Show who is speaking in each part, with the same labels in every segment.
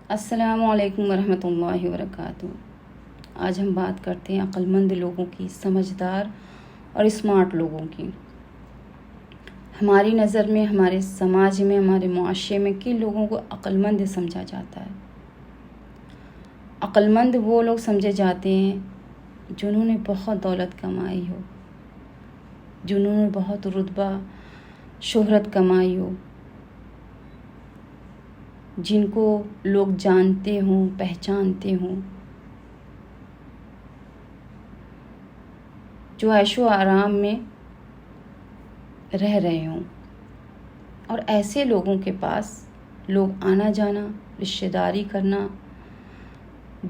Speaker 1: السلام علیکم ورحمۃ اللہ وبرکاتہ۔ آج ہم بات کرتے ہیں عقل مند لوگوں کی، سمجھدار اور اسمارٹ لوگوں کی۔ ہماری نظر میں، ہمارے سماج میں، ہمارے معاشرے میں کن لوگوں کو عقل مند سمجھا جاتا ہے؟ عقل مند وہ لوگ سمجھے جاتے ہیں جنہوں نے بہت دولت کمائی ہو، جنہوں نے بہت رتبہ شہرت کمائی ہو، جن کو لوگ جانتے ہوں، پہچانتے ہوں، جو عیش و آرام میں رہ رہے ہوں۔ اور ایسے لوگوں کے پاس لوگ آنا جانا، رشتہ داری کرنا،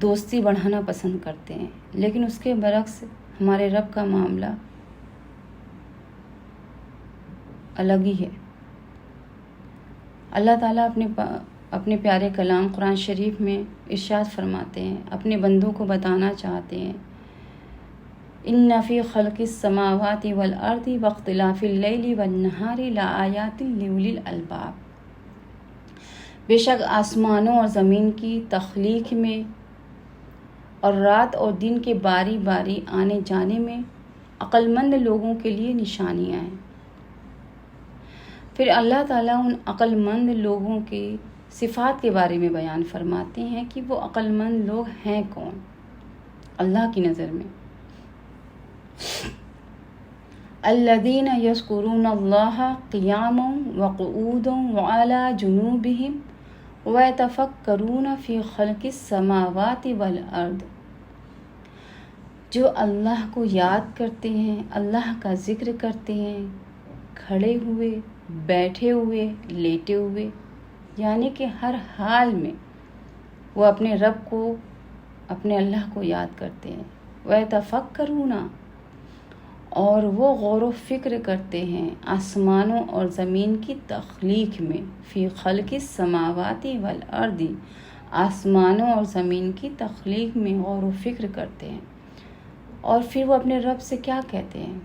Speaker 1: دوستی بڑھانا پسند کرتے ہیں۔ لیکن اس کے برعکس ہمارے رب کا معاملہ الگ ہی ہے۔ اللہ تعالیٰ اپنے پیارے کلام قرآن شریف میں ارشاد فرماتے ہیں، اپنے بندوں کو بتانا چاہتے ہیں، ان فی خلق السماوات والارض واختلاف اللیل والنہار لآیات لأولی الالباب۔ بے شک آسمانوں اور زمین کی تخلیق میں اور رات اور دن کے باری باری آنے جانے میں عقل مند لوگوں کے لیے نشانیاں ہیں۔ پھر اللہ تعالیٰ ان عقل مند لوگوں کی صفات کے بارے میں بیان فرماتے ہیں کہ وہ عقل مند لوگ ہیں کون اللہ کی نظر میں۔ الذین یذکرون اللہ قیاما وقعودا وعلی جنوبہم ویتفکرون فی خلق السماوات والارض، جو اللہ کو یاد کرتے ہیں، اللہ کا ذکر کرتے ہیں، کھڑے ہوئے، بیٹھے ہوئے، لیٹے ہوئے، یعنی کہ ہر حال میں وہ اپنے رب کو، اپنے اللہ کو یاد کرتے ہیں۔ وَيَتَفَكَّرُونَ، اور وہ غور و فکر کرتے ہیں آسمانوں اور زمین کی تخلیق میں، فی خلق السماوات والارض، آسمانوں اور زمین کی تخلیق میں غور و فکر کرتے ہیں۔ اور پھر وہ اپنے رب سے کیا کہتے ہیں؟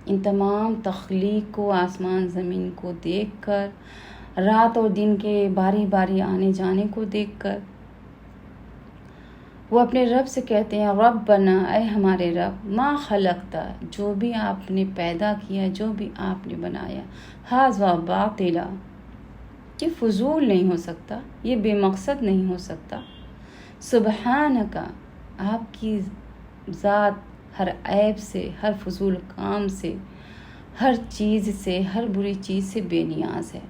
Speaker 1: ان تمام تخلیق کو، آسمان زمین کو دیکھ کر، رات اور دن کے باری باری آنے جانے کو دیکھ کر وہ اپنے رب سے کہتے ہیں، ربنا، اے ہمارے رب، ما خلقتا، جو بھی آپ نے پیدا کیا، جو بھی آپ نے بنایا، ھذا باطلا، یہ فضول نہیں ہو سکتا، یہ بے مقصد نہیں ہو سکتا، سبحانک، آپ کی ذات ہر عیب سے، ہر فضول کام سے، ہر چیز سے، ہر بری چیز سے بے نیاز ہے۔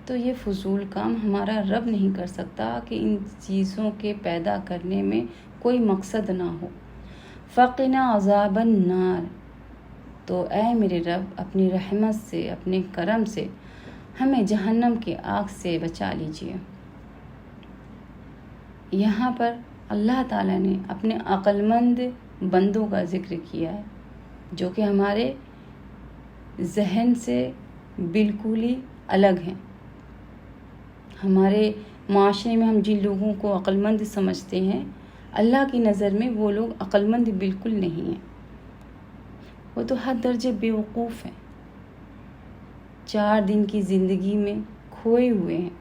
Speaker 1: تو یہ فضول کام ہمارا رب نہیں کر سکتا کہ ان چیزوں کے پیدا کرنے میں کوئی مقصد نہ ہو۔ فقنا عذاب النار، تو اے میرے رب اپنی رحمت سے، اپنے کرم سے ہمیں جہنم کی آگ سے بچا لیجیے۔ یہاں پر اللہ تعالیٰ نے اپنے عقل مند بندوں کا ذکر کیا ہے، جو کہ ہمارے ذہن سے بالکل ہی الگ ہیں۔ ہمارے معاشرے میں ہم جن لوگوں کو عقل مند سمجھتے ہیں، اللہ کی نظر میں وہ لوگ عقل مند بالکل نہیں ہیں، وہ تو حد درجے بیوقوف ہیں، 4 دن کی زندگی میں کھوئے ہوئے ہیں،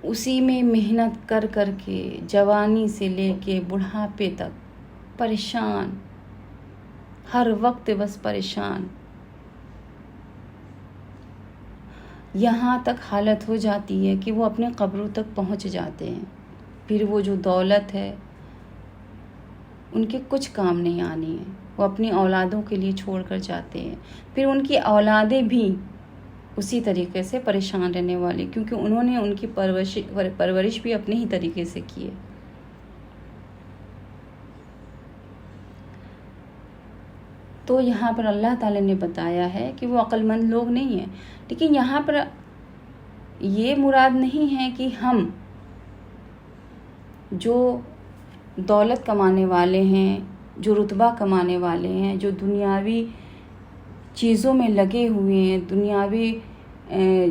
Speaker 1: اسی میں محنت کر کر کے جوانی سے لے کے بڑھاپے تک پریشان، ہر وقت بس پریشان، یہاں تک حالت ہو جاتی ہے کہ وہ اپنے قبروں تک پہنچ جاتے ہیں۔ پھر وہ جو دولت ہے ان کے کچھ کام نہیں آنی ہے، وہ اپنی اولادوں کے لیے چھوڑ کر جاتے ہیں۔ پھر ان کی اولادیں بھی اسی طریقے سے پریشان رہنے والی، کیونکہ انہوں نے ان کی پرورش بھی اپنے ہی طریقے سے کی ہے۔ تو یہاں پر اللہ تعالیٰ نے بتایا ہے کہ وہ عقل مند لوگ نہیں ہیں، لیکن یہاں پر یہ مراد نہیں ہے کہ ہم جو دولت کمانے والے ہیں، جو رتبہ کمانے والے ہیں، جو دنیاوی چیزوں میں لگے ہوئے ہیں، دنیاوی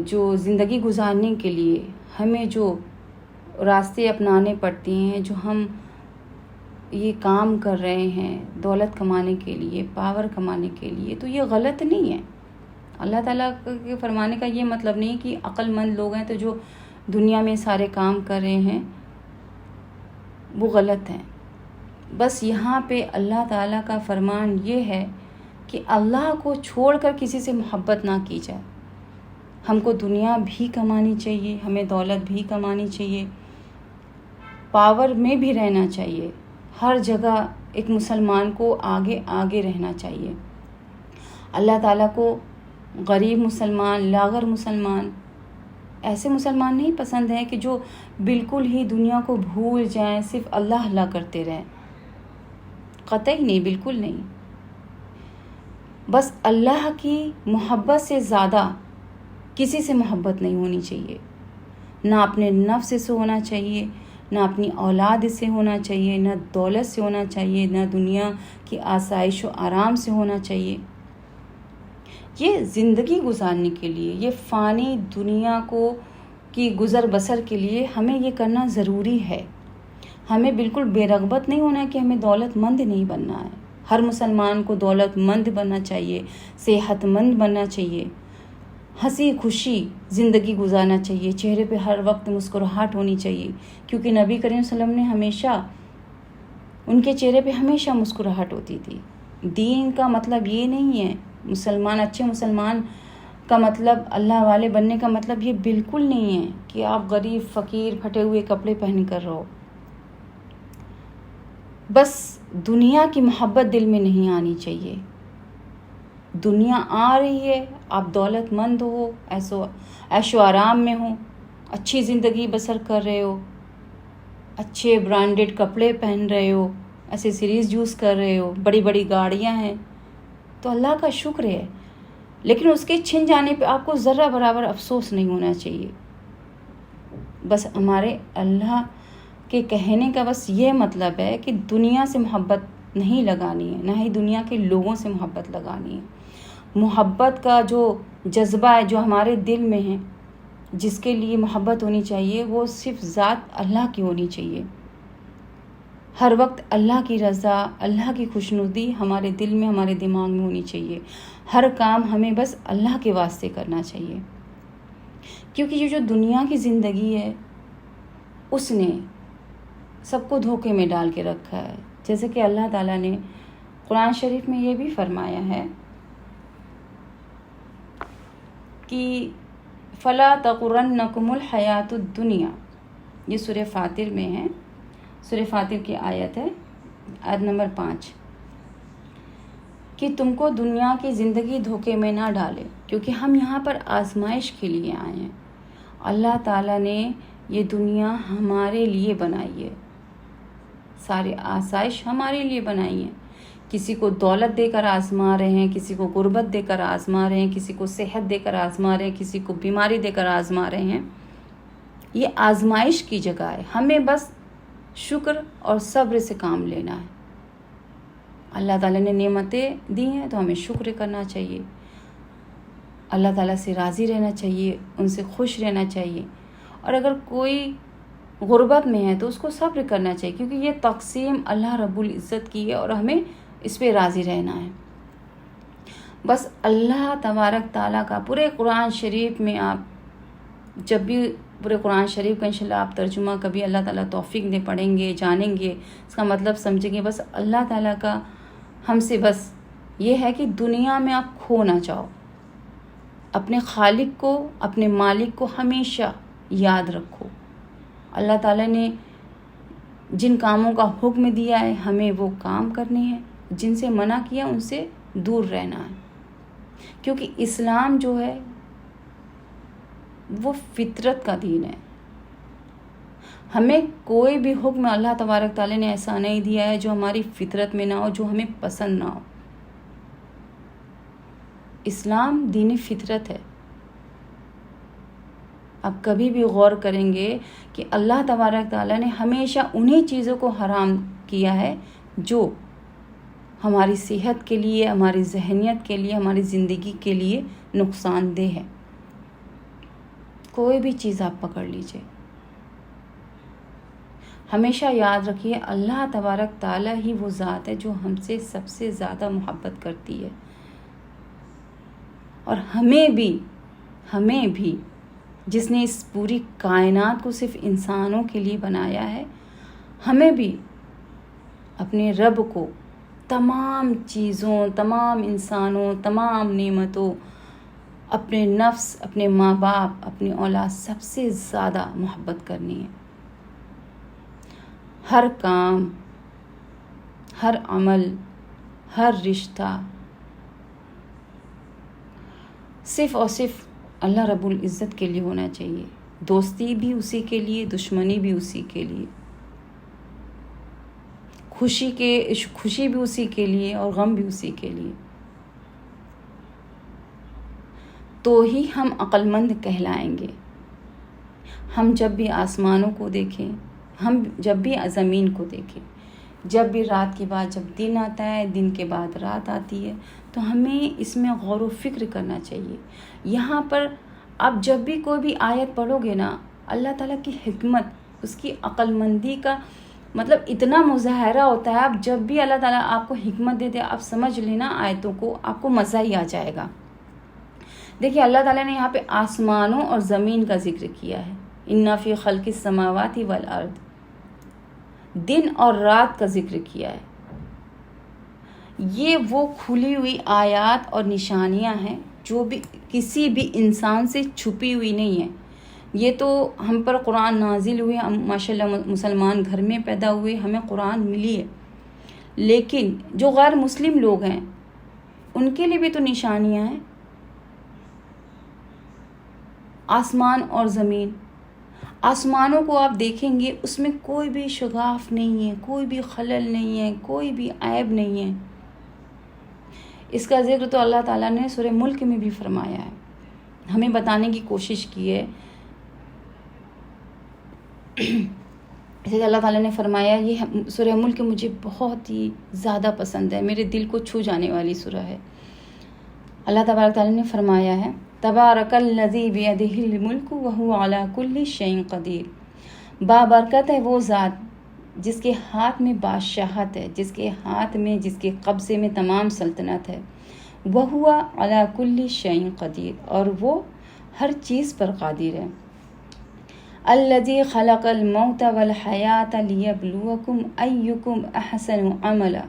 Speaker 1: جو زندگی گزارنے کے لیے ہمیں جو راستے اپنانے پڑتے ہیں، جو ہم یہ کام کر رہے ہیں دولت کمانے کے لیے، پاور کمانے کے لیے، تو یہ غلط نہیں ہے۔ اللہ تعالیٰ کے فرمانے کا یہ مطلب نہیں کہ عقل مند لوگ ہیں تو جو دنیا میں سارے کام کر رہے ہیں وہ غلط ہیں. بس یہاں پہ اللہ تعالیٰ کا فرمان یہ ہے کہ اللہ کو چھوڑ کر کسی سے محبت نہ کی جائے. ہم کو دنیا بھی کمانی چاہیے، ہمیں دولت بھی کمانی چاہیے، پاور میں بھی رہنا چاہیے. ہر جگہ ایک مسلمان کو آگے آگے رہنا چاہیے. اللہ تعالیٰ کو غریب مسلمان، لاغر مسلمان، ایسے مسلمان نہیں پسند ہیں کہ جو بالکل ہی دنیا کو بھول جائیں، صرف اللہ اللہ کرتے رہیں. قطعی نہیں، بالکل نہیں. بس اللہ کی محبت سے زیادہ کسی سے محبت نہیں ہونی چاہیے. نہ اپنے نفس سے ہونا چاہیے، نہ اپنی اولاد سے ہونا چاہیے، نہ دولت سے ہونا چاہیے، نہ دنیا کی آسائش و آرام سے ہونا چاہیے. یہ زندگی گزارنے کے لیے، یہ فانی دنیا کی گزر بسر کے لیے ہمیں یہ کرنا ضروری ہے. ہمیں بالکل بے رغبت نہیں ہونا ہے کہ ہمیں دولت مند نہیں بننا ہے. ہر مسلمان کو دولت مند بننا چاہیے، صحت مند بننا چاہیے، ہنسی خوشی زندگی گزارنا چاہیے، چہرے پہ ہر وقت مسکراہٹ ہونی چاہیے. کیونکہ نبی کریم صلی اللہ علیہ وسلم نے ہمیشہ، ان کے چہرے پہ ہمیشہ مسکراہٹ ہوتی تھی. دین کا مطلب یہ نہیں ہے، مسلمان، اچھے مسلمان کا مطلب، اللہ والے بننے کا مطلب یہ بالکل نہیں ہے کہ آپ غریب فقیر پھٹے ہوئے کپڑے پہن کر رہو. بس دنیا کی محبت دل میں نہیں آنی چاہیے. دنیا آ رہی ہے، آپ دولت مند ہو، عیش و آرام میں ہو، اچھی زندگی بسر کر رہے ہو، اچھے برانڈڈ کپڑے پہن رہے ہو، ایسیسریز یوز کر رہے ہو، بڑی بڑی گاڑیاں ہیں، تو اللہ کا شکر ہے. لیکن اس کے چھن جانے پہ آپ کو ذرہ برابر افسوس نہیں ہونا چاہیے. بس ہمارے اللہ کے کہنے کا بس یہ مطلب ہے کہ دنیا سے محبت نہیں لگانی ہے، نہ ہی دنیا کے لوگوں سے محبت لگانی ہے. محبت کا جو جذبہ ہے جو ہمارے دل میں ہے، جس کے لیے محبت ہونی چاہیے، وہ صرف ذات اللہ کی ہونی چاہیے. ہر وقت اللہ کی رضا، اللہ کی خوشنودی ہمارے دل میں، ہمارے دماغ میں ہونی چاہیے. ہر کام ہمیں بس اللہ کے واسطے کرنا چاہیے. کیونکہ یہ جو دنیا کی زندگی ہے، اس نے سب کو دھوکے میں ڈال کے رکھا ہے. جیسے کہ اللہ تعالیٰ نے قرآن شریف میں یہ بھی فرمایا ہے کہ فَلَا تَغُرَّنَّكُمُ الْحَيَاةُ الدُّنْيَا، یہ سورہ فاطر میں ہے، سورہ فاطر کی آیت ہے، آیت نمبر 5، کہ تم کو دنیا کی زندگی دھوکے میں نہ ڈالے، کیونکہ ہم یہاں پر آزمائش کے لیے آئے ہیں. اللہ تعالیٰ نے یہ دنیا ہمارے لیے بنائی ہے، سارے آسائش ہمارے لیے بنائی ہیں. کسی کو دولت دے کر آزما رہے ہیں، کسی کو غربت دے کر آزما رہے ہیں، کسی کو صحت دے کر آزما رہے ہیں، کسی کو بیماری دے کر آزما رہے ہیں. یہ آزمائش کی جگہ ہے، ہمیں بس شکر اور صبر سے کام لینا ہے. اللہ تعالیٰ نے نعمتیں دی ہیں تو ہمیں شکر کرنا چاہیے، اللہ تعالیٰ سے راضی رہنا چاہیے، ان سے خوش رہنا چاہیے. اور اگر کوئی غربت میں ہے تو اس کو صبر کرنا چاہیے، کیونکہ یہ تقسیم اللہ رب العزت کی ہے اور ہمیں اس پہ راضی رہنا ہے. بس اللہ تبارک تعالیٰ کا پورے قرآن شریف میں، آپ جب بھی پورے قرآن شریف کا انشاءاللہ آپ ترجمہ کبھی اللہ تعالیٰ توفیق دے پڑھیں گے، جانیں گے، اس کا مطلب سمجھیں گے. بس اللہ تعالیٰ کا ہم سے بس یہ ہے کہ دنیا میں آپ کھو نہ جاؤ، اپنے خالق کو، اپنے مالک کو ہمیشہ یاد رکھو. اللہ تعالیٰ نے جن کاموں کا حکم دیا ہے ہمیں وہ کام کرنے ہیں، جن سے منع کیا ان سے دور رہنا ہے. کیونکہ اسلام جو ہے وہ فطرت کا دین ہے. ہمیں کوئی بھی حکم اللہ تبارک تعالیٰ نے ایسا نہیں دیا ہے جو ہماری فطرت میں نہ ہو، جو ہمیں پسند نہ ہو. اسلام دین فطرت ہے. آپ کبھی بھی غور کریں گے کہ اللہ تبارک تعالیٰ نے ہمیشہ انہی چیزوں کو حرام کیا ہے جو ہماری صحت کے لیے، ہماری ذہنیت کے لیے، ہماری زندگی کے لیے نقصان دہ ہے. کوئی بھی چیز آپ پکڑ لیجئے، ہمیشہ یاد رکھیے اللہ تبارک تعالیٰ ہی وہ ذات ہے جو ہم سے سب سے زیادہ محبت کرتی ہے. اور ہمیں بھی جس نے اس پوری کائنات کو صرف انسانوں کے لیے بنایا ہے، ہمیں بھی اپنے رب کو تمام چیزوں، تمام انسانوں، تمام نعمتوں، اپنے نفس، اپنے ماں باپ، اپنی اولاد سب سے زیادہ محبت کرنی ہے۔ ہر کام، ہر عمل، ہر رشتہ صرف اور صرف اللہ رب العزت کے لیے ہونا چاہیے، دوستی بھی اسی کے لیے، دشمنی بھی اسی کے لیے، خوشی بھی اسی کے لیے اور غم بھی اسی کے لیے، تو ہی ہم عقل مند کہلائیں گے۔ ہم جب بھی آسمانوں کو دیکھیں، ہم جب بھی زمین کو دیکھیں، جب بھی رات کے بعد جب دن آتا ہے، دن کے بعد رات آتی ہے، تو ہمیں اس میں غور و فکر کرنا چاہیے۔ یہاں پر آپ جب بھی کوئی بھی آیت پڑھو گے نا، اللہ تعالیٰ کی حکمت، اس کی عقل مندی کا مطلب اتنا مظاہرہ ہوتا ہے۔ آپ جب بھی اللہ تعالیٰ آپ کو حکمت دیتے، آپ سمجھ لینا آیتوں کو، آپ کو مزہ ہی آ جائے گا۔ دیکھیے اللہ تعالیٰ نے یہاں پہ آسمانوں اور زمین کا ذکر کیا ہے، ان فی خلق السماوات والارض، دن اور رات کا ذکر کیا ہے۔ یہ وہ کھلی ہوئی آیات اور نشانیاں ہیں جو بھی کسی بھی انسان سے چھپی ہوئی نہیں ہیں۔ یہ تو ہم پر قرآن نازل ہوئے، ہم ماشاءاللہ مسلمان گھر میں پیدا ہوئے، ہمیں قرآن ملی ہے، لیکن جو غیر مسلم لوگ ہیں ان کے لیے بھی تو نشانیاں ہیں۔ آسمان اور زمین، آسمانوں کو آپ دیکھیں گے، اس میں کوئی بھی شگاف نہیں ہے، کوئی بھی خلل نہیں ہے، کوئی بھی عیب نہیں ہے۔ اس کا ذکر تو اللہ تعالیٰ نے سورہ ملک میں بھی فرمایا ہے، ہمیں بتانے کی کوشش کی ہے۔ جیسے اللہ تعالیٰ نے فرمایا، یہ سورہ ملک مجھے بہت ہی زیادہ پسند ہے، میرے دل کو چھو جانے والی سورہ ہے۔ اللہ تبارک تعالیٰ نے فرمایا ہے، تبارک الذی بیدہ الملک وہو علی کل شیء قدیر، بابرکت ہے وہ ذات جس کے ہاتھ میں بادشاہت ہے، جس کے ہاتھ میں، جس کے قبضے میں تمام سلطنت ہے، وہو علی کل شیء قدیر، اور وہ ہر چیز پر قادر ہے۔ الذی خلق الموت والحیات لیبلوکم ایکم احسن عملا،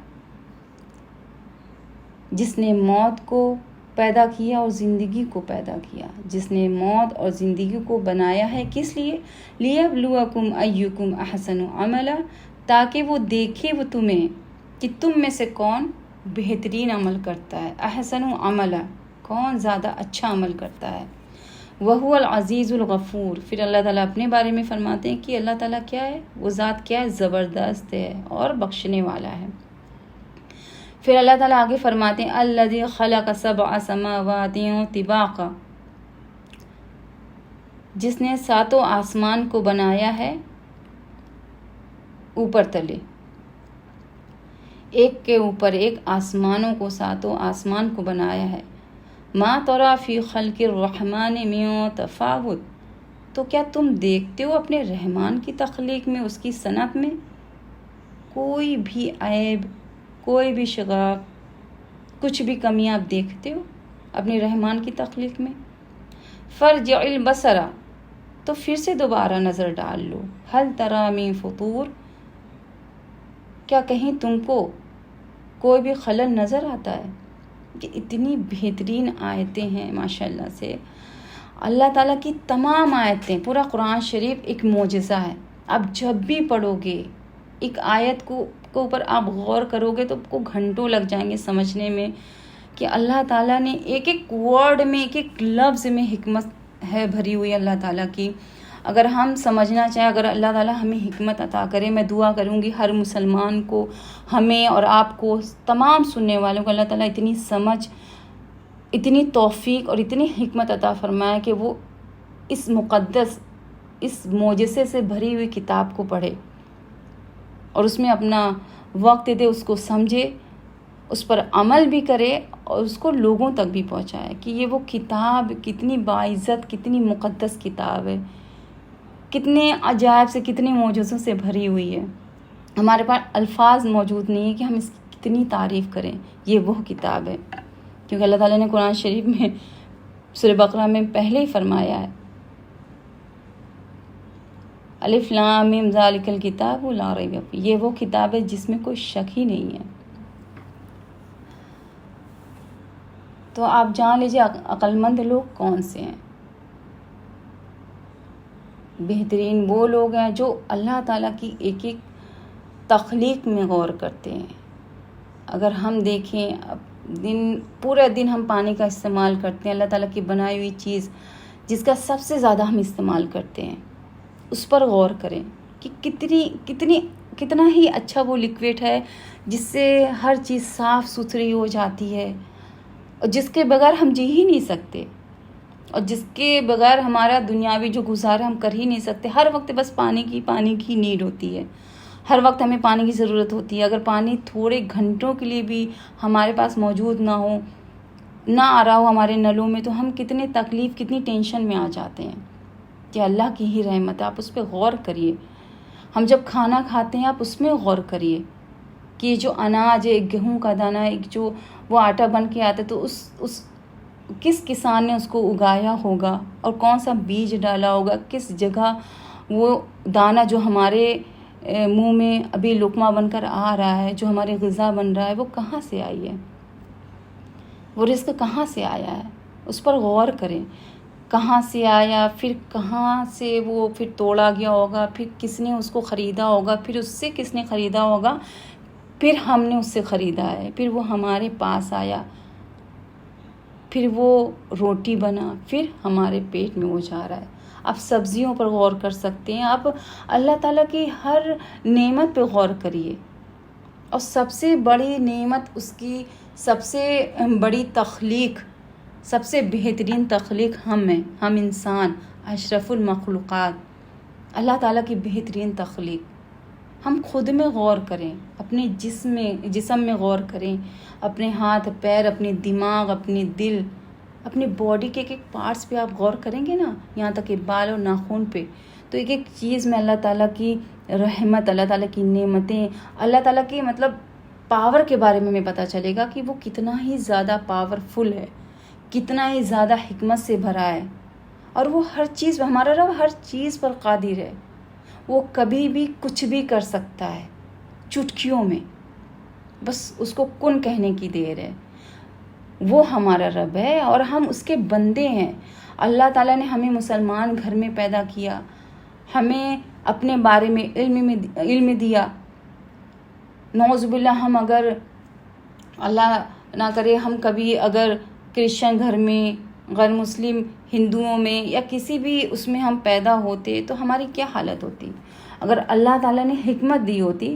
Speaker 1: جس نے موت کو پیدا کیا اور زندگی کو پیدا کیا، جس نے موت اور زندگی کو بنایا ہے کس لیے؟ لیبلوکم ایکم احسن عملا، تاکہ وہ دیکھے وہ تمہیں کہ تم میں سے کون بہترین عمل کرتا ہے، احسن عملا، کون زیادہ اچھا عمل کرتا ہے۔ وہو العزیز الغفور، پھر اللہ تعالیٰ اپنے بارے میں فرماتے ہیں کہ اللہ تعالیٰ کیا ہے، وہ ذات کیا ہے، زبردست ہے اور بخشنے والا ہے۔ پھر اللہ تعالیٰ آگے فرماتے ہیں، الذی خلق سبع سماوات طباقا، جس نے ساتوں آسمان کو بنایا ہے اوپر تلے، ایک کے اوپر ایک، آسمانوں کو، ساتوں آسمان کو بنایا ہے۔ ما تری فی خلق الرحمن من تفاوت، تو کیا تم دیکھتے ہو اپنے رحمان کی تخلیق میں، اس کی صنعت میں کوئی بھی عیب، کوئی بھی شگاف، کچھ بھی کمی آپ دیکھتے ہو اپنے رحمان کی تخلیق میں؟ فرجع البصر، تو پھر سے دوبارہ نظر ڈال لو، هل تری من فطور، کیا کہیں تم کو کوئی بھی خلل نظر آتا ہے؟ کہ اتنی بہترین آیتیں ہیں ماشاءاللہ سے۔ اللہ تعالیٰ کی تمام آیتیں، پورا قرآن شریف ایک معجزہ ہے۔ آپ جب بھی پڑھو گے، ایک آیت کو اوپر آپ غور کرو گے تو آپ کو گھنٹوں لگ جائیں گے سمجھنے میں کہ اللہ تعالیٰ نے ایک ایک ورڈ میں، ایک ایک لفظ میں حکمت ہے بھری ہوئی اللہ تعالیٰ کی۔ اگر ہم سمجھنا چاہیں، اگر اللہ تعالیٰ ہمیں حکمت عطا کرے، میں دعا کروں گی ہر مسلمان کو، ہمیں اور آپ کو، تمام سننے والوں کو اللہ تعالیٰ اتنی سمجھ، اتنی توفیق اور اتنی حکمت عطا فرمائے کہ وہ اس مقدس، اس معجزے سے بھری ہوئی کتاب کو پڑھے اور اس میں اپنا وقت دے، اس کو سمجھے، اس پر عمل بھی کرے اور اس کو لوگوں تک بھی پہنچائے کہ یہ وہ کتاب کتنی باعزت، کتنی مقدس کتاب ہے، کتنے عجائب سے، کتنے معجزوں سے بھری ہوئی ہے۔ ہمارے پاس الفاظ موجود نہیں ہے کہ ہم اس کی کتنی تعریف کریں۔ یہ وہ کتاب ہے، کیونکہ اللہ تعالیٰ نے قرآن شریف میں سورہ بقرہ میں پہلے ہی فرمایا ہے الف لام میم ذالک الکتاب لا ریب فیہ، یہ وہ کتاب ہے جس میں کوئی شک ہی نہیں ہے۔ تو آپ جان لیجیے عقل مند لوگ کون سے ہیں۔ بہترین وہ لوگ ہیں جو اللہ تعالیٰ کی ایک ایک تخلیق میں غور کرتے ہیں۔ اگر ہم دیکھیں پورے دن ہم پانی کا استعمال کرتے ہیں، اللہ تعالیٰ کی بنائی ہوئی چیز جس کا سب سے زیادہ ہم استعمال کرتے ہیں اس پر غور کریں کہ کتنا ہی اچھا وہ لیکوڈ ہے جس سے ہر چیز صاف ستھری ہو جاتی ہے، اور جس کے بغیر ہم جی ہی نہیں سکتے، اور جس کے بغیر ہمارا دنیاوی جو گزارا ہم کر ہی نہیں سکتے۔ ہر وقت بس پانی کی نیڈ ہوتی ہے، ہر وقت ہمیں پانی کی ضرورت ہوتی ہے۔ اگر پانی تھوڑے گھنٹوں کے لیے بھی ہمارے پاس موجود نہ آ رہا ہو ہمارے نلوں میں، تو ہم کتنی تکلیف کتنی ٹینشن میں آ جاتے ہیں کہ اللہ کی ہی رحمت ہے۔ آپ اس پہ غور کریے۔ ہم جب کھانا کھاتے ہیں آپ اس میں غور کریے کہ یہ جو اناج ہے، ایک گیہوں کا دانہ، ایک جو وہ آٹا بن کے آتا ہے، تو اس کس کسان نے اس کو اگایا ہوگا اور کون سا بیج ڈالا ہوگا، کس جگہ وہ دانہ جو ہمارے منہ میں ابھی لقمہ بن کر آ رہا ہے، جو ہماری غذا بن رہا ہے، وہ کہاں سے آئی ہے، وہ رزق کہاں سے آیا ہے، اس پر غور کریں۔ کہاں سے آیا، پھر کہاں سے وہ پھر توڑا گیا ہوگا، پھر کس نے اس کو خریدا ہوگا، پھر اس سے کس نے خریدا ہوگا، پھر ہم نے اس سے خریدا ہے، پھر وہ ہمارے پاس آیا، پھر وہ روٹی بنا، پھر ہمارے پیٹ میں وہ جا رہا ہے۔ آپ سبزیوں پر غور کر سکتے ہیں، آپ اللہ تعالیٰ کی ہر نعمت پہ غور کریے، اور سب سے بڑی نعمت اس کی سب سے بڑی تخلیق، سب سے بہترین تخلیق ہم ہیں، ہم انسان، اشرف المخلوقات، اللہ تعالیٰ کی بہترین تخلیق۔ ہم خود میں غور کریں، اپنے جسم میں غور کریں، اپنے ہاتھ پیر، اپنے دماغ، اپنے دل، اپنی باڈی کے ایک ایک پارٹس پہ آپ غور کریں گے نا، یہاں تک کہ بال اور ناخن پہ، تو ایک ایک چیز میں اللہ تعالیٰ کی رحمت، اللہ تعالیٰ کی نعمتیں، اللہ تعالیٰ کی پاور کے بارے میں ہمیں پتہ چلے گا کہ وہ کتنا ہی زیادہ پاورفل ہے، کتنا ہی زیادہ حکمت سے بھرا ہے، اور وہ ہر چیز، ہمارا رب ہر چیز پر قادر ہے، وہ کبھی بھی کچھ بھی کر سکتا ہے، چٹکیوں میں، بس اس کو کن کہنے کی دیر ہے۔ وہ ہمارا رب ہے اور ہم اس کے بندے ہیں۔ اللہ تعالیٰ نے ہمیں مسلمان گھر میں پیدا کیا، ہمیں اپنے بارے میں علم دیا۔ نعوذ باللہ ہم اگر اللہ نہ کرے ہم کبھی اگر کرسچن گھر میں، غیر مسلم ہندوؤں میں یا کسی بھی اس میں ہم پیدا ہوتے تو ہماری کیا حالت ہوتی۔ اگر اللہ تعالیٰ نے حکمت دی ہوتی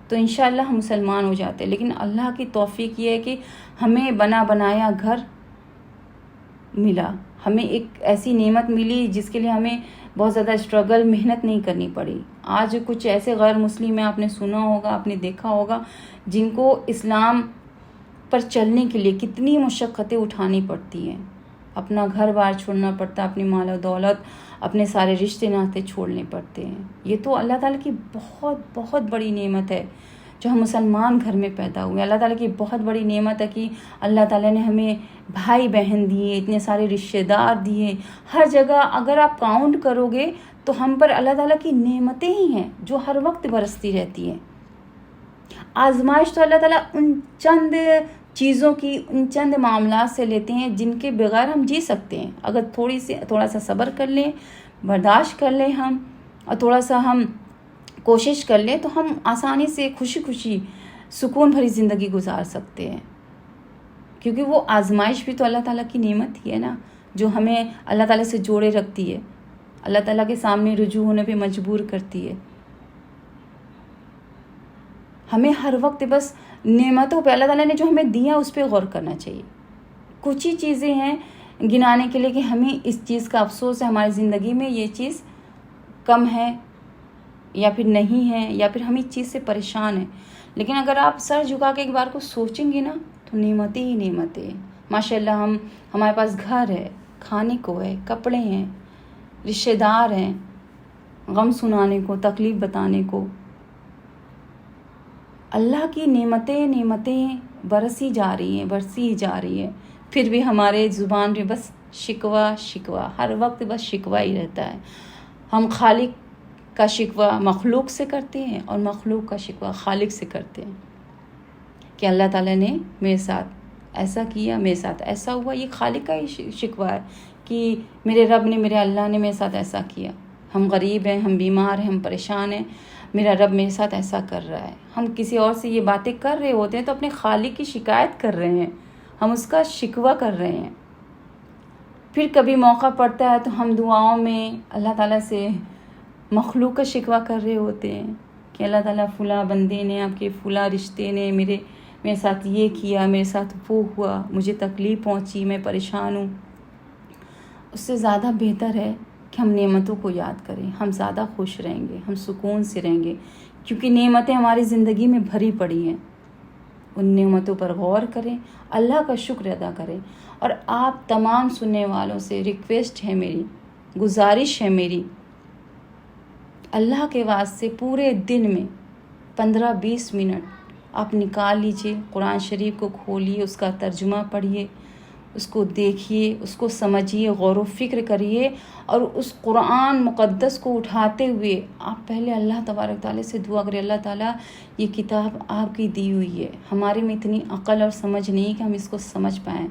Speaker 1: تو انشاءاللہ ہم مسلمان ہو جاتے، لیکن اللہ کی توفیق یہ ہے کہ ہمیں بنا بنایا گھر ملا، ہمیں ایک ایسی نعمت ملی جس کے لیے ہمیں بہت زیادہ اسٹرگل، محنت نہیں کرنی پڑی۔ آج کچھ ایسے غیر مسلم ہیں، آپ نے سنا ہوگا، آپ نے دیکھا ہوگا، جن کو اسلام پر چلنے کے لیے کتنی مشقتیں اٹھانی پڑتی ہیں، اپنا گھر بار چھوڑنا پڑتا، اپنی مال و دولت، اپنے سارے رشتے ناطے چھوڑنے پڑتے ہیں۔ یہ تو اللہ تعالیٰ کی بہت بہت بڑی نعمت ہے جو ہم مسلمان گھر میں پیدا ہوئے۔ اللہ تعالیٰ کی بہت بڑی نعمت ہے کہ اللہ تعالیٰ نے ہمیں بھائی بہن دیے، اتنے سارے رشتے دار دیے، ہر جگہ اگر آپ کاؤنٹ کرو گے تو ہم پر اللہ تعالیٰ کی نعمتیں ہی ہیں جو ہر وقت برستی رہتی ہیں۔ آزمائش تو اللہ تعالیٰ ان چند چیزوں کی، ان چند معاملات سے لیتے ہیں جن کے بغیر ہم جی سکتے ہیں۔ اگر تھوڑا سا صبر کر لیں، برداشت کر لیں ہم، اور تھوڑا سا ہم کوشش کر لیں تو ہم آسانی سے خوشی سکون بھری زندگی گزار سکتے ہیں، کیونکہ وہ آزمائش بھی تو اللہ تعالیٰ کی نعمت ہی ہے نا، جو ہمیں اللہ تعالیٰ سے جوڑے رکھتی ہے، اللہ تعالیٰ کے سامنے رجوع ہونے پہ مجبور کرتی ہے۔ ہمیں ہر وقت بس نعمتوں پہ، اللہ تعالیٰ نے جو ہمیں دیا اس پہ غور کرنا چاہیے۔ کچھ ہی چیزیں ہیں گنانے کے لیے کہ ہمیں اس چیز کا افسوس ہے، ہماری زندگی میں یہ چیز کم ہے یا پھر نہیں ہے، یا پھر ہم اس چیز سے پریشان ہیں، لیکن اگر آپ سر جھکا کے ایک بار کو سوچیں گے نا تو نعمتیں ہی نعمتیں ہیں۔ ماشاءاللہ ہمارے پاس گھر ہے، کھانے کو ہے، کپڑے ہیں، رشتے دار ہیں، غم سنانے کو، تکلیف بتانے کو۔ اللہ کی نعمتیں برسی جا رہی ہیں، پھر بھی ہمارے زبان پہ بس شکوہ، ہر وقت بس شکوہ ہی رہتا ہے۔ ہم خالق کا شکوہ مخلوق سے کرتے ہیں اور مخلوق کا شکوہ خالق سے کرتے ہیں کہ اللہ تعالیٰ نے میرے ساتھ ایسا کیا، میرے ساتھ ایسا ہوا. یہ خالق کا ہی شکوہ ہے کہ میرے رب نے، میرے اللہ نے میرے ساتھ ایسا کیا. ہم غریب ہیں، ہم بیمار ہیں، ہم پریشان ہیں، میرا رب میرے ساتھ ایسا کر رہا ہے. ہم کسی اور سے یہ باتیں کر رہے ہوتے ہیں تو اپنے خالق کی شکایت کر رہے ہیں، ہم اس کا شکوہ کر رہے ہیں. پھر کبھی موقع پڑتا ہے تو ہم دعاؤں میں اللہ تعالیٰ سے مخلوق کا شکوہ کر رہے ہوتے ہیں کہ اللہ تعالیٰ فلاں بندے نے، آپ کے فلاں رشتے نے میرے ساتھ یہ کیا، میرے ساتھ وہ ہوا، مجھے تکلیف پہنچی، میں پریشان ہوں. اس سے زیادہ بہتر ہے کہ ہم نعمتوں کو یاد کریں. ہم زیادہ خوش رہیں گے، ہم سکون سے رہیں گے، کیونکہ نعمتیں ہماری زندگی میں بھری پڑی ہیں. ان نعمتوں پر غور کریں، اللہ کا شکر ادا کریں. اور آپ تمام سننے والوں سے ریکویسٹ ہے میری، گزارش ہے میری، اللہ کے واسطے پورے دن میں 15-20 منٹ آپ نکال لیجئے، قرآن شریف کو کھولیے، اس کا ترجمہ پڑھیے، اس کو دیکھیے، اس کو سمجھیے، غور و فکر کریے. اور اس قرآن مقدس کو اٹھاتے ہوئے آپ پہلے اللہ تبارک تعالیٰ سے دعا کریں، اللہ تعالیٰ یہ کتاب آپ کی دی ہوئی ہے، ہمارے میں اتنی عقل اور سمجھ نہیں کہ ہم اس کو سمجھ پائیں.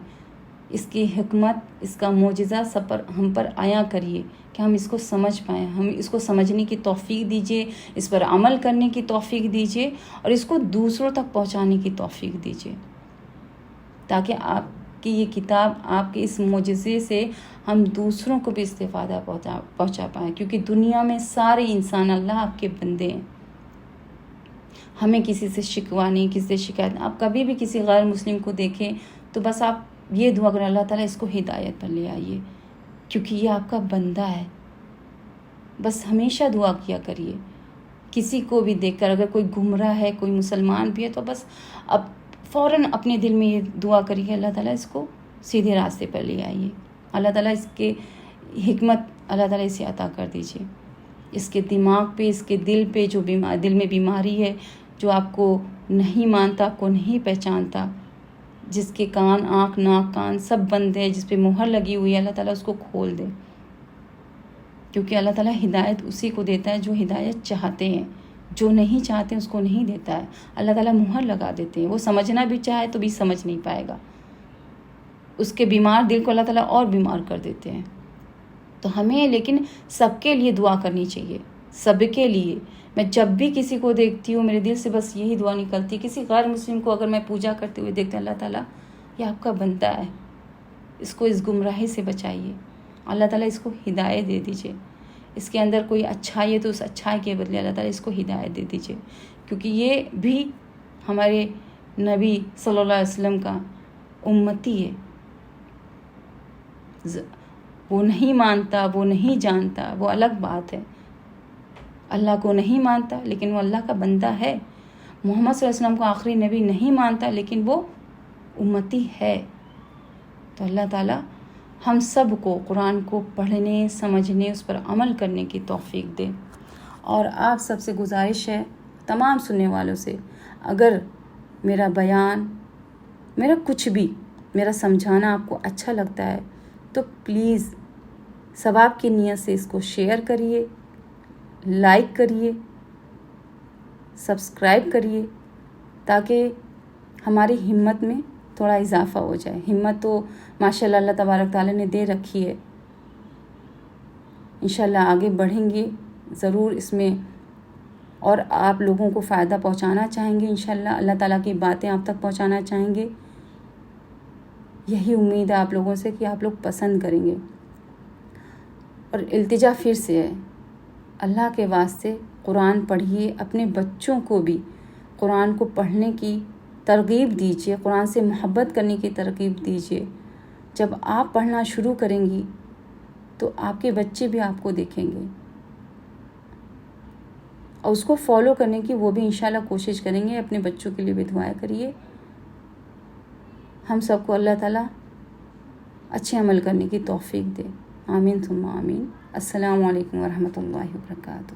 Speaker 1: اس کی حکمت، اس کا معجزہ سب پر ہم پر عطا کریے کہ ہم اس کو سمجھ پائیں. ہم اس کو سمجھنے کی توفیق دیجیے، اس پر عمل کرنے کی توفیق دیجیے، اور اس کو دوسروں تک پہنچانے کی توفیق دیجیے، تاکہ آپ کی یہ کتاب، آپ کے اس معجزے سے ہم دوسروں کو بھی استفادہ پہنچا پائیں. کیونکہ دنیا میں سارے انسان اللہ آپ کے بندے ہیں. ہمیں کسی سے شکوہ نہیں، کسی سے شکایت نہیں. آپ کبھی بھی کسی غیر مسلم کو دیکھیں تو بس آپ یہ دعا کریں، اللہ تعالیٰ اس کو ہدایت پر لے آئیے، کیونکہ یہ آپ کا بندہ ہے. بس ہمیشہ دعا کیا کریے. کسی کو بھی دیکھ کر اگر کوئی گمراہ ہے، کوئی مسلمان بھی ہے، تو بس اب فوراً اپنے دل میں یہ دعا کریے، اللہ تعالیٰ اس کو سیدھے راستے پر لے آئیے. اللہ تعالیٰ اس کے حکمت اللہ تعالیٰ اسے عطا کر دیجیے. اس کے دماغ پہ، اس کے دل پہ جو دل میں بیماری ہے، جو آپ کو نہیں مانتا، آپ کو نہیں پہچانتا، جس کے کان، آنکھ، ناک، کان سب بند ہے، جس پہ مہر لگی ہوئی ہے، اللہ تعالیٰ اس کو کھول دے. کیونکہ اللہ تعالیٰ ہدایت اسی کو دیتا ہے جو ہدایت چاہتے ہیں. جو نہیں چاہتے ہیں اس کو نہیں دیتا ہے. اللہ تعالیٰ مہر لگا دیتے ہیں. وہ سمجھنا بھی چاہے تو بھی سمجھ نہیں پائے گا. اس کے بیمار دل کو اللہ تعالیٰ اور بیمار کر دیتے ہیں. تو ہمیں لیکن سب کے لیے دعا کرنی چاہیے، سب کے لیے. میں جب بھی کسی کو دیکھتی ہوں میرے دل سے بس یہی دعا نکلتی ہے. کسی غیر مسلم کو اگر میں پوجا کرتے ہوئے دیکھتے ہیں، اللہ تعالیٰ یہ آپ کا بندہ ہے، اس کو اس گمراہی سے بچائیے. اللہ تعالیٰ اس کو ہدایت دے دیجیے. اس کے اندر کوئی اچھائی ہے تو اس اچھائی کے بدلے اللہ تعالیٰ اس کو ہدایت دے دیجیے. کیونکہ یہ بھی ہمارے نبی صلی اللہ علیہ وسلم کا امتی ہے. وہ نہیں مانتا، وہ نہیں جانتا، وہ الگ بات ہے. اللہ کو نہیں مانتا لیکن وہ اللہ کا بندہ ہے. محمد صلی اللہ علیہ وسلم کو آخری نبی نہیں مانتا لیکن وہ امتی ہے. تو اللہ تعالیٰ ہم سب کو قرآن کو پڑھنے، سمجھنے، اس پر عمل کرنے کی توفیق دے. اور آپ سب سے گزارش ہے، تمام سننے والوں سے، اگر میرا بیان، میرا کچھ بھی، میرا سمجھانا آپ کو اچھا لگتا ہے تو پلیز ثواب کی نیت سے اس کو شیئر کریے، لائک کریے، سبسکرائب کریے، تاکہ ہماری ہمت میں تھوڑا اضافہ ہو جائے. ہمت تو ماشاءاللہ اللہ تبارک تعالیٰ نے دے رکھی ہے. انشاءاللہ آگے بڑھیں گے ضرور اس میں، اور آپ لوگوں کو فائدہ پہنچانا چاہیں گے. انشاءاللہ اللہ تعالیٰ کی باتیں آپ تک پہنچانا چاہیں گے. یہی امید ہے آپ لوگوں سے کہ آپ لوگ پسند کریں گے. اور التجا پھر سے ہے، اللہ کے واسطے قرآن پڑھیے. اپنے بچوں کو بھی قرآن کو پڑھنے کی ترغیب دیجیے، قرآن سے محبت کرنے کی ترغیب دیجیے. جب آپ پڑھنا شروع کریں گی تو آپ کے بچے بھی آپ کو دیکھیں گے اور اس کو فالو کرنے کی وہ بھی انشاءاللہ کوشش کریں گے. اپنے بچوں کے لیے بھی دعائیں کریے. ہم سب کو اللہ تعالیٰ اچھے عمل کرنے کی توفیق دے. آمین ثم آمین. السلام علیکم ورحمۃ اللہ وبرکاتہ.